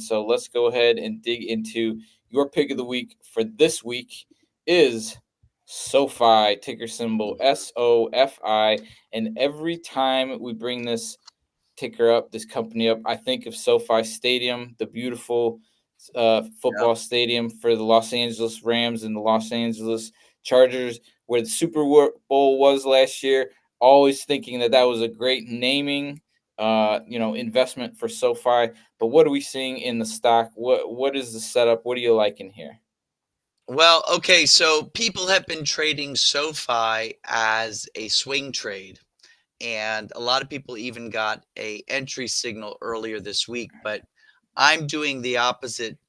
So let's go ahead and dig into your pick of the week for this week is SoFi, ticker symbol SOFI. And every time we bring this ticker up, this company up, I think of SoFi Stadium, the beautiful Yep. football stadium for the Los Angeles Rams and the Los Angeles Chargers, where the Super Bowl was last year. Always thinking that was a great naming, investment for SoFi. But what are we seeing in the stock? What is the setup? What do you like in here? Well, okay, so people have been trading SoFi as a swing trade, and a lot of people even got a entry signal earlier this week, but I'm doing the opposite.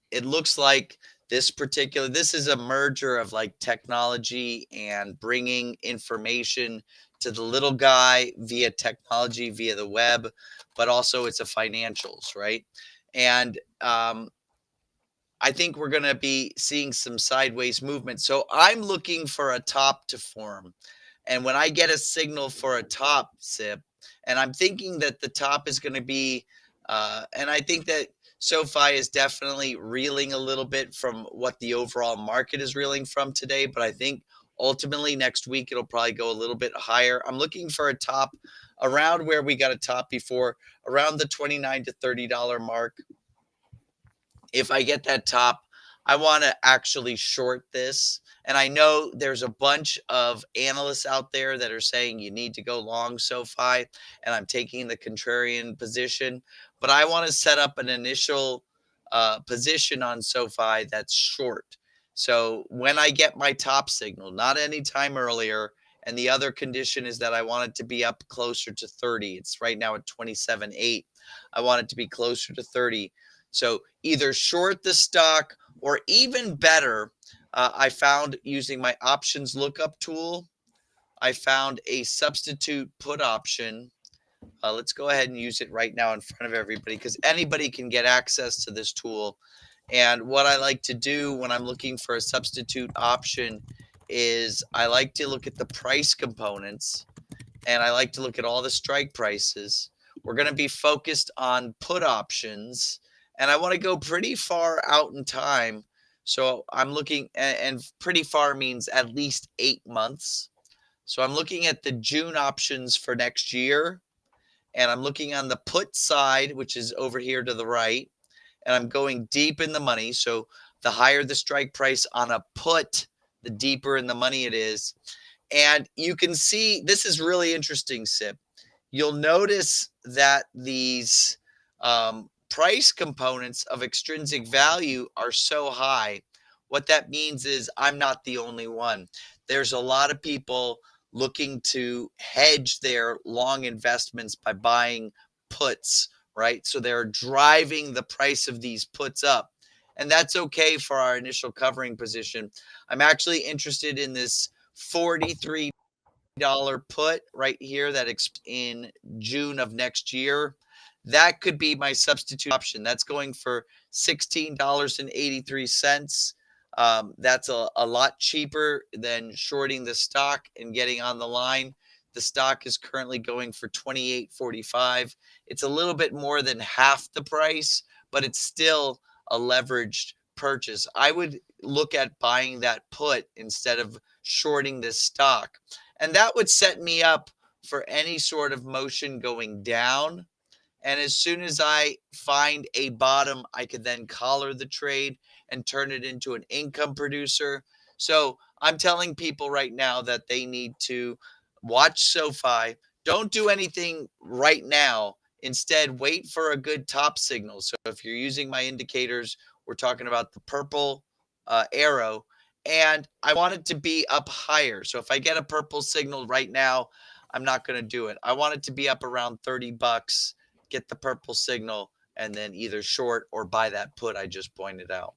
It looks like this is a merger of like technology and bringing information to the little guy via technology, via the web, but also it's a financials, right? And I think we're going to be seeing some sideways movement. So I'm looking for a top to form. And when I get a signal for a top sip, and I'm thinking that the top is going to be, and I think that SoFi is definitely reeling a little bit from what the overall market is reeling from today. But I think ultimately next week it'll probably go a little bit higher. I'm looking for a top around where we got a top before, around the $29 to $30 mark. If I get that top, I want to actually short this. And I know there's a bunch of analysts out there that are saying you need to go long SoFi, and I'm taking the contrarian position. But I want to set up an initial position on SoFi that's short. So when I get my top signal, not any time earlier, and the other condition is that I want it to be up closer to 30. It's right now at 27.8. I want it to be closer to 30. So either short the stock or even better, I found using my options lookup tool, I found a substitute put option. Let's go ahead and use it right now in front of everybody because anybody can get access to this tool. And what I like to do when I'm looking for a substitute option is I like to look at the price components and I like to look at all the strike prices. We're going to be focused on put options, and I want to go pretty far out in time. So I'm looking, and pretty far means at least 8 months. So I'm looking at the June options for next year, and I'm looking on the put side, which is over here to the right, and I'm going deep in the money. So the higher the strike price on a put, the deeper in the money it is. And you can see this is really interesting, Sip. You'll notice that these price components of extrinsic value are so high. What that means is I'm not the only one. There's a lot of people looking to hedge their long investments by buying puts, right? So they're driving the price of these puts up. And that's okay for our initial covering position. I'm actually interested in this $43 put right here that in June of next year. That could be my substitute option. That's going for $16.83. That's a lot cheaper than shorting the stock and getting on the line. The stock is currently going for $28.45. It's a little bit more than half the price, but it's still a leveraged purchase. I would look at buying that put instead of shorting this stock. And that would set me up for any sort of motion going down. And as soon as I find a bottom, I could then collar the trade and turn it into an income producer. So I'm telling people right now that they need to watch SoFi. Don't do anything right now. Instead, wait for a good top signal. So if you're using my indicators, we're talking about the purple arrow, and I want it to be up higher. So if I get a purple signal right now, I'm not going to do it. I want it to be up around $30, get the purple signal, and then either short or buy that put I just pointed out.